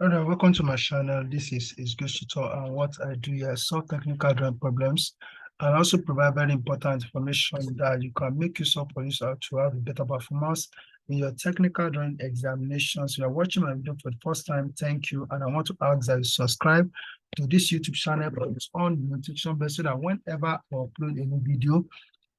Hello, welcome to my channel. This is good tutor, and what I do here is solve technical drawing problems and also provide very important information that you can make use of for yourself to have a better performance in your technical drawing examinations. If you are watching my video for the first time, thank you. And I want to ask that you subscribe to this YouTube channel for its own notification bell so that whenever I upload a new video,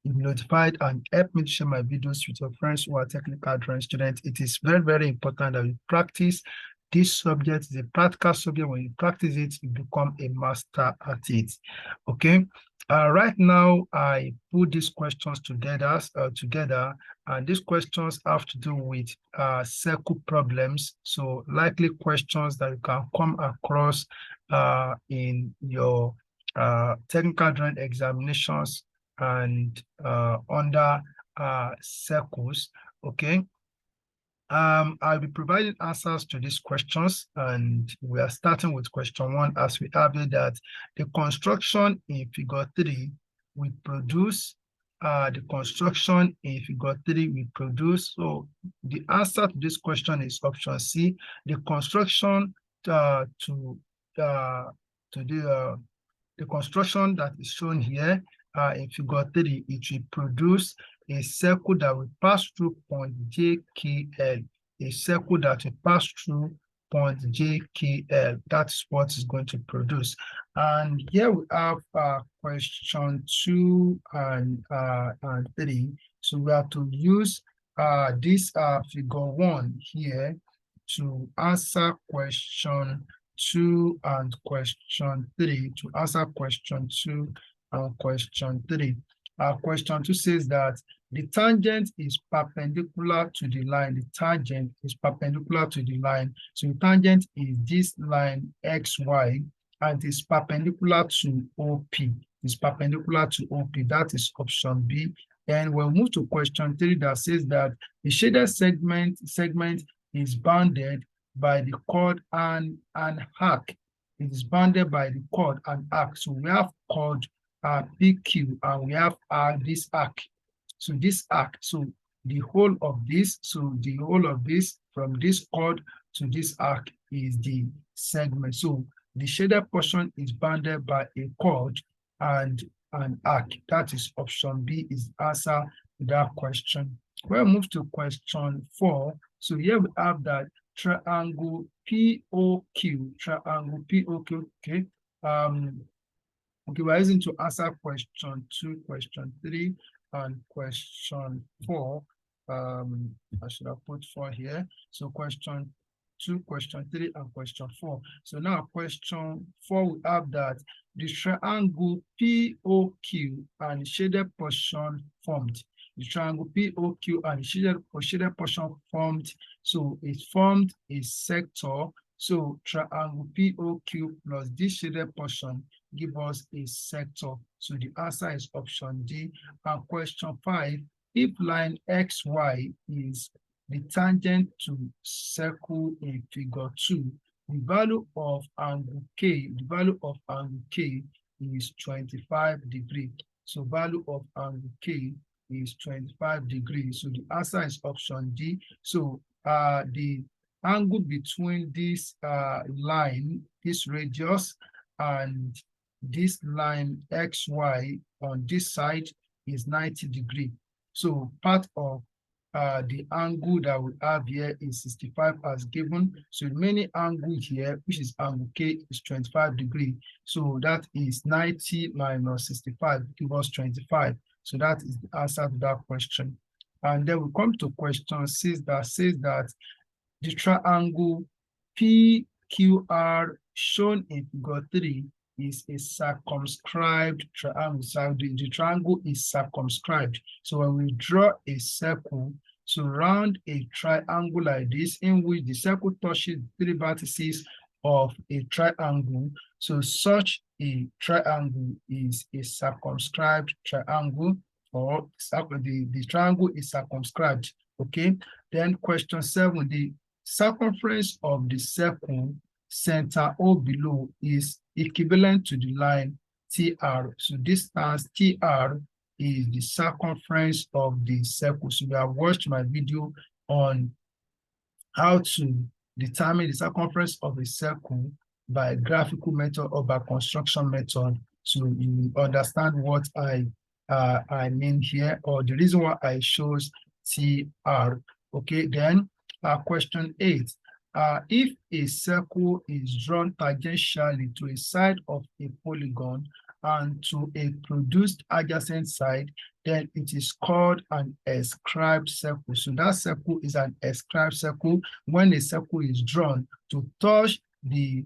you'll be notified and help me to share my videos with your friends who are technical drawing students. It is very, very important that you practice this subject. Is a practical subject. When you practice it, you become a master at it. Okay. Right now, I put these questions together, and these questions have to do with circle problems. So likely questions that you can come across in your technical drawing examinations and under circles. Okay. I'll be providing answers to these questions, and we are starting with question 1 as we have it that the construction in figure 3 we produce. The construction in figure 3 we produce. So the answer to this question is option C. The construction the construction that is shown here in figure 3, it will produce a circle that will pass through point JKL. A circle that will pass through point JKL. That's what it's going to produce. And here we have question 2 and 3. So we have to use this figure 1 here to answer question 2 and question 3, to answer question 2 and question 3. Question 2 says that the tangent is perpendicular to the line. The tangent is perpendicular to the line. So the tangent is this line XY and is perpendicular to OP. It's perpendicular to OP. That is option B. And we'll move to question 3 that says that the shaded segment is bounded by the chord and an arc. It is bounded by the chord and arc. So we have chord PQ and we have this arc. So this arc, so the whole of this, from this chord to this arc is the segment. So the shaded portion is bounded by a chord and an arc. That is option B is the answer to that question. We'll move to question 4. So here we have that triangle POQ, okay. Okay, we're using to answer question 2, question 3, and question 4. I should have put 4 here. So question 2, question 3, and question 4. So now question 4, we have that the triangle POQ and shaded portion formed. The triangle POQ and shaded portion formed. So it formed a sector. So triangle POQ plus this shaded portion give us a sector. So the answer is option D. And question 5, if line XY is the tangent to circle in figure 2, the value of angle K, is 25 degrees. So value of angle K is 25 degrees. So the answer is option D. So the angle between this line, this radius, and this line XY on this side is 90 degrees. So part of the angle that we have here is 65 as given. So the remaining angle here, which is angle K, is 25 degrees. So that is 90 minus 65, give us 25. So that is the answer to that question. And then we come to question 6 that says that the triangle PQR shown in figure 3 is a circumscribed triangle. So the triangle is circumscribed. So when we draw a circle surround a triangle like this, in which the circle touches 3 vertices of a triangle, so such a triangle is a circumscribed triangle, or the triangle is circumscribed. Okay. Then question 7, the circumference of the circle center O below is equivalent to the line TR. So distance TR is the circumference of the circle. So you have watched my video on how to determine the circumference of a circle by graphical method or by construction method. So you understand what I mean here, or the reason why I chose TR. Okay, then question 8. If a circle is drawn tangentially to a side of a polygon and to a produced adjacent side, then it is called an ascribed circle. So that circle is an ascribed circle when a circle is drawn to touch the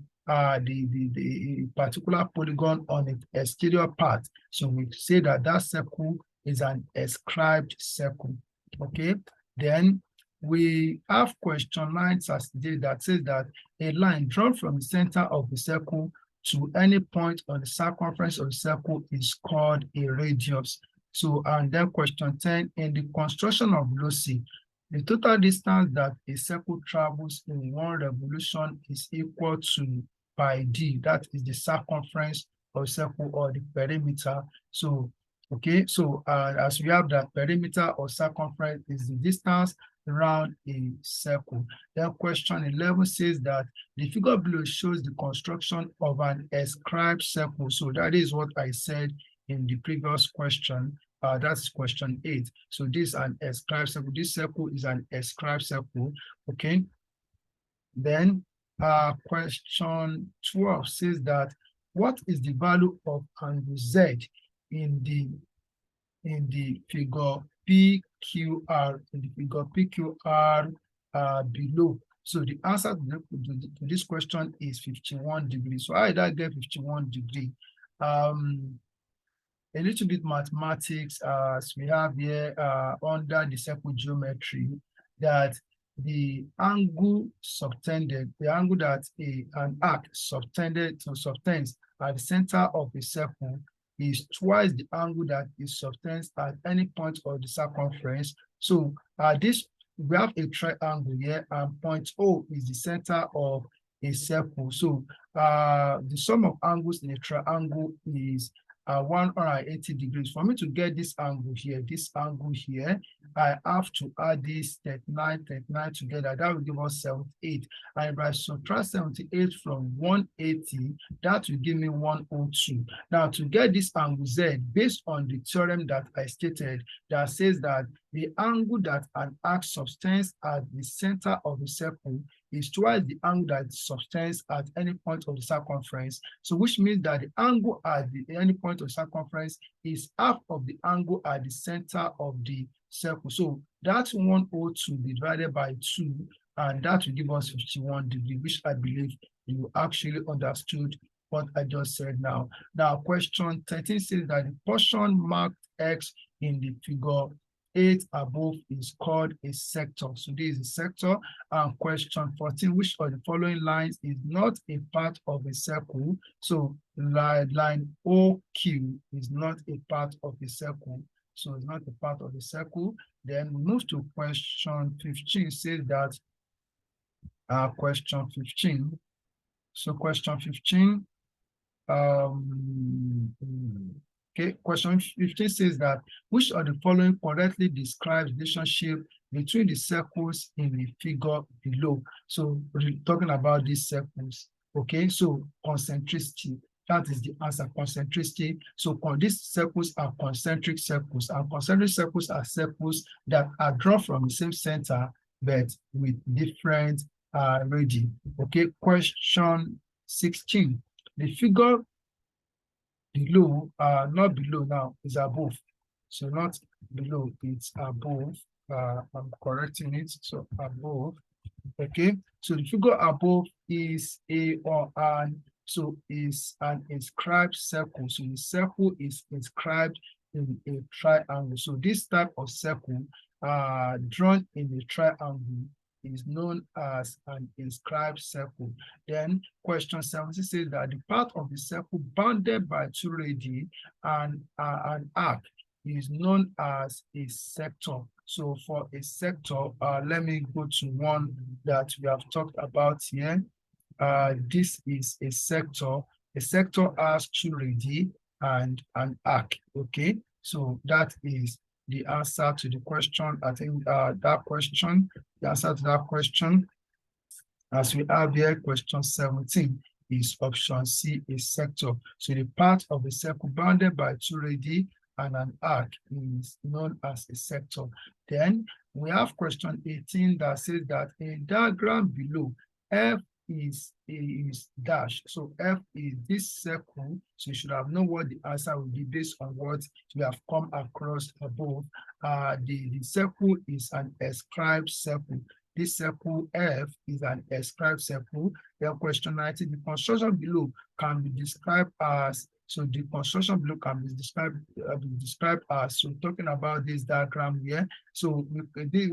particular polygon on its exterior part. So we say that that circle is an ascribed circle. Okay, then we have question 9 that says that a line drawn from the center of the circle to any point on the circumference of the circle is called a radius. So, and then question 10, in the construction of loci, the total distance that a circle travels in one revolution is equal to pi d. That is the circumference of a circle or the perimeter. So, okay, so as we have that perimeter or circumference is the distance around a circle. Then question 11 says that the figure below shows the construction of an ascribed circle. So that is what I said in the previous question. That's question 8. So this is an ascribed circle. This circle is an ascribed circle. Okay. Then question 12 says that what is the value of angle Z in the figure PQR, below? So the answer to this question is 51 degrees. So how did I get 51 degrees? A little bit mathematics, as we have here under the circle geometry, that the angle subtended, the angle that an arc subtends at the center of a circle is twice the angle that is subtends at any point of the circumference. So we have a triangle here, and point O is the center of a circle. So the sum of angles in a triangle is 180 degrees. For me to get this angle here, I have to add this 39 together. That will give us 78. And if I subtract 78 from 180, that will give me 102. Now, to get this angle Z, based on the theorem that I stated, that says that the angle that an arc subtends at the center of the circle is twice the angle that subtends at any point of the circumference. So which means that the angle at any point of circumference is half of the angle at the center of the circle. So that's 102 divided by 2, and that will give us 51 degrees, which I believe you actually understood what I just said now. Now, question 13 says that the portion marked X in the figure 8 above is called a sector. So this is a sector. And question 14, which of the following lines is not a part of a circle? So line OQ is not a part of the circle. So it's not a part of the circle. Then we move to question 15, says that question 15. So question 15, okay, question 15 says that which of the following correctly describes the relationship between the circles in the figure below? So we're talking about these circles. Okay, so concentricity, that is the answer, concentricity. So these circles are concentric circles, and concentric circles are circles that are drawn from the same center but with different radii. Okay, question 16. The figure below, not below now, is above. So not below, it's above. I'm correcting it, so above. Okay, so the figure above is A or N, so is an inscribed circle. So the circle is inscribed in a triangle. So this type of circle drawn in a triangle is known as an inscribed circle. Then question 17 says that the part of the circle bounded by 2 radii and an arc is known as a sector. So for a sector, let me go to one that we have talked about here. This is a sector. A sector has 2 radii and an arc. Okay, so that is the answer to the question. I think the answer to that question. As we have here, question 17 is option C, a sector. So the part of the circle bounded by two radii and an arc is known as a sector. Then we have question 18 that says that in diagram below, F is dash. So F is this circle. So you should have known what the answer will be based on what we have come across above. The circle is an ascribed circle. This circle F is an ascribed circle. Then question 19, the construction below can be described as, so the construction below can be described as, so talking about this diagram here. So we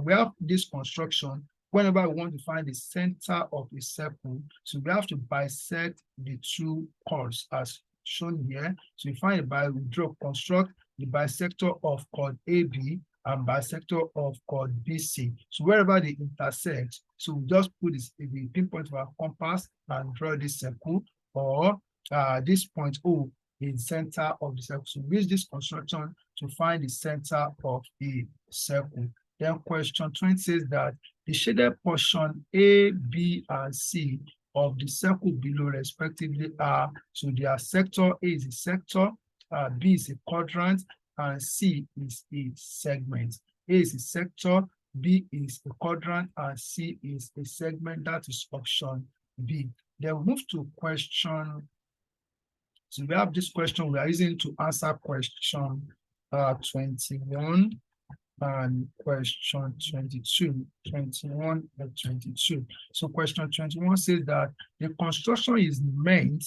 have this construction whenever we want to find the center of a circle. So we have to bisect the two chords as shown here. So we construct the bisector of chord AB and bisector of chord BC. So wherever they intersect, so we just put the pinpoint of our compass and draw this circle, or this point O is center of the circle. So we use this construction to find the center of the circle. Then question 20 says that the shaded portion A, B, and C of the circle below respectively are, so their sector A is a sector, B is a quadrant, and C is a segment. A is a sector, B is a quadrant, and C is a segment. That is option B. Then we move to question. So we have this question we are using to answer question 21 and question 22, 21 and 22. So question 21 says that the construction is meant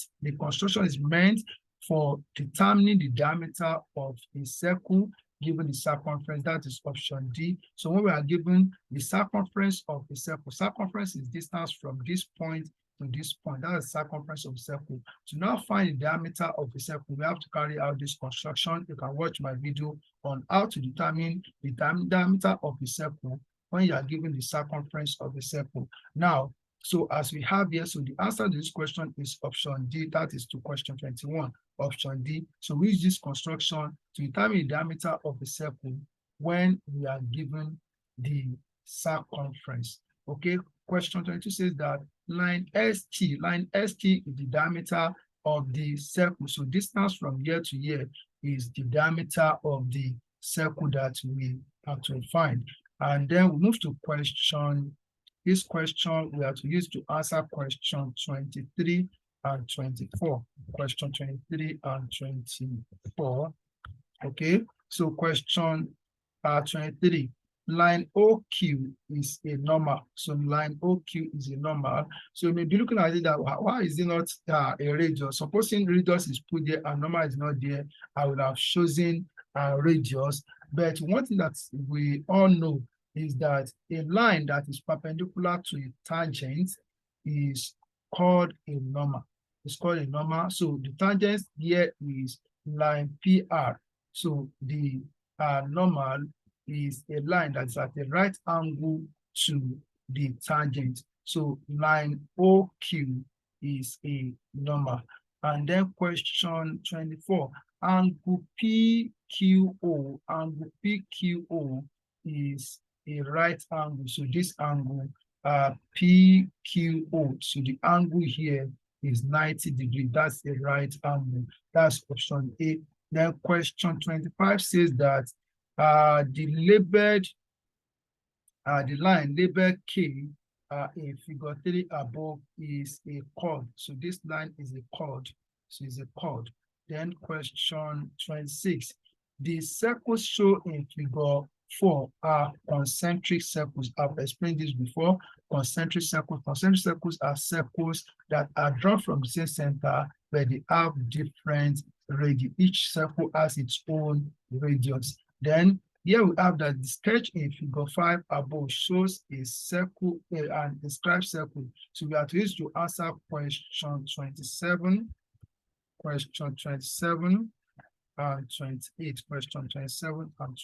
for determining the diameter of a circle given the circumference. That is option D. So when we are given the circumference of a circle, circumference is distance from this point to this point. That is the circumference of a circle. To now find the diameter of a circle, we have to carry out this construction. You can watch my video on how to determine the diameter of a circle when you are given the circumference of a circle. Now, so as we have here, so the answer to this question is option D. That is to question 21, option D. So we use this construction to determine the diameter of the circle when we are given the circumference. Okay, question 22 says that line ST is the diameter of the circle. So distance from here to here is the diameter of the circle that we have to find. And then we move to question. This question we have to use to answer question 23 and 24. Question 23 and 24. Okay, so question 23. Line OQ is a normal. So line OQ is a normal. So you may be looking at it that why is it not a radius? Supposing radius is put there and normal is not there, I would have chosen radius. But one thing that we all know is that a line that is perpendicular to a tangent is called a normal. It's called a normal. So the tangent here is line PR. So the normal is a line that's at a right angle to the tangent. So line OQ is a normal. And then question 24, angle PQO is a right angle. So this angle PQO, so the angle here is 90 degrees. That's a right angle. That's option A. Then question 25 says that the line labeled K in figure 3 above is a chord. So this line is a chord. So it's a chord. Then question 26. The circles shown in figure 4 are concentric circles. I've explained this before. Concentric circles. Concentric circles are circles that are drawn from the same center, but they have different radius. Each circle has its own radius. Then here we have that the sketch in figure 5 above shows a circle, an inscribed circle. So we have to use to answer question 27, question 27 and 28, question 27 and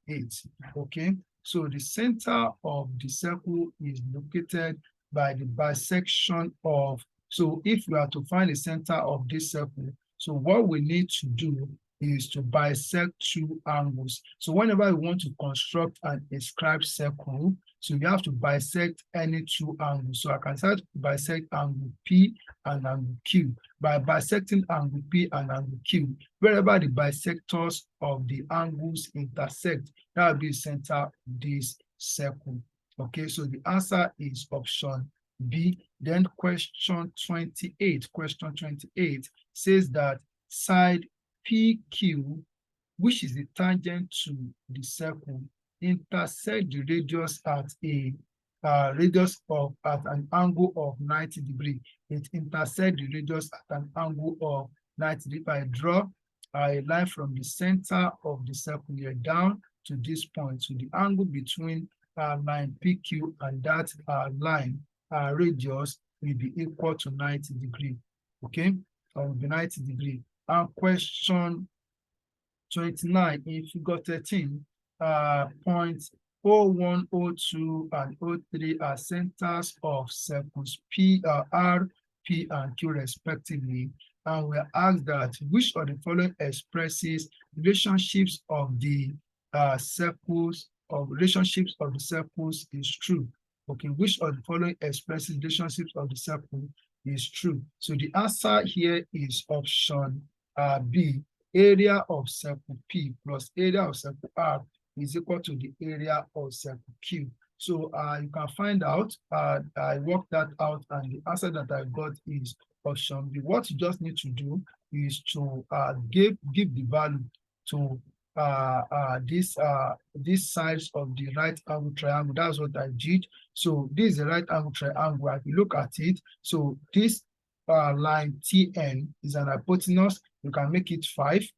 28. Okay, so the center of the circle is located by the bisection of, so if we are to find the center of this circle, so what we need to do is to bisect two angles. So whenever you want to construct an inscribed circle, so you have to bisect any two angles. So I can start to bisect angle P and angle Q. By bisecting angle P and angle Q, wherever the bisectors of the angles intersect, that will be the center of this circle. Okay, so the answer is option B. Then question 28. Question 28 says that side PQ, which is the tangent to the circle, intersect the radius at a at an angle of 90 degrees. It intersects the radius at an angle of 90 degrees. If I draw a line from the center of the circle here down to this point, so the angle between line PQ and that line radius will be equal to 90 degrees. Okay, will be 90 degrees. And question 29 in figure 13, points 01, 02, and 03 are centers of circles R, P, and Q respectively. And we are asked that which of the following expresses relationships of the circles is true. Okay, which of the following expresses relationships of the circle is true? So the answer here is option B. Area of circle P plus area of circle R is equal to the area of circle Q. So you can find out, I worked that out, and the answer that I got is option B. What you just need to do is to give the value to this sides of the right angle triangle. That's what I did. So this is the right angle triangle. If you look at it, so this line TN is an hypotenuse. You can make it 5,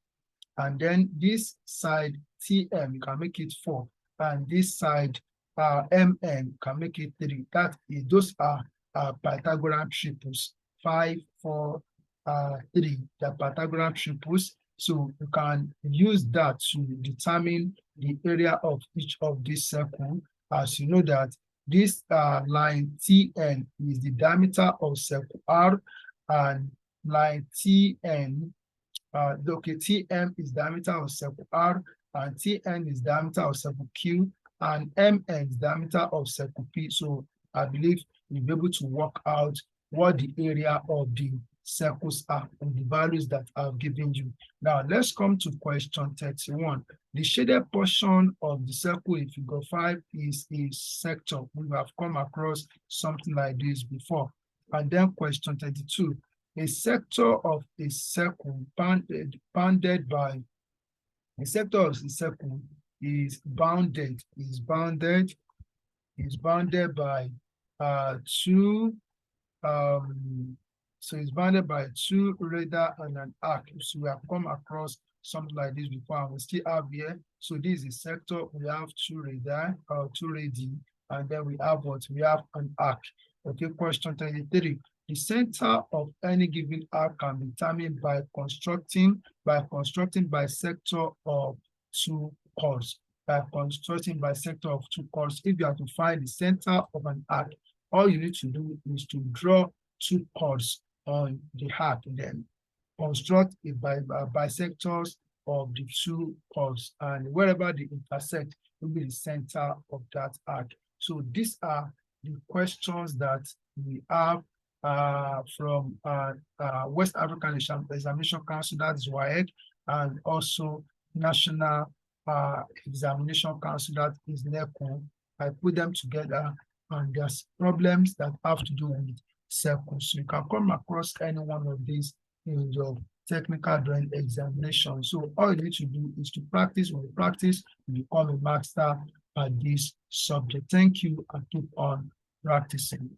and then this side TM you can make it 4, and this side MN can make it 3. That is, those are Pythagorean triples. 5, 4, 3. They're Pythagorean triples. So you can use that to determine the area of each of these circles. As you know that this line TN is the diameter of circle R, and line TN, TM is diameter of circle R, and TN is diameter of circle Q, and MN is diameter of circle P. So I believe you'll be able to work out what the area of the circles are and the values that I've given you. Now let's come to question 31. The shaded portion of the circle in figure 5 is a sector. We have come across something like this before. And then question 32. A sector of a circle bounded by a sector of the circle is bounded by two so it's bounded by two radii and an arc. So we have come across something like this before, and we still have here. So this is a sector. We have two radii, and then we have what? We have an arc. Okay, question 33. The center of any given arc can be determined by constructing bisector of two chords. By constructing bisector of two chords, if you have to find the center of an arc, all you need to do is to draw two chords on the arc, then construct a bisectors of the two chords, and wherever they intersect will be the center of that arc. So these are the questions that we have from West African Examination Council, that is WAEC, and also National Examination Council, that is NECO. I put them together, and there's problems that have to do with circles. So you can come across any one of these in your technical drawing examination. So all you need to do is to practice. When you practice, you become a master at this subject. Thank you, and keep on practicing.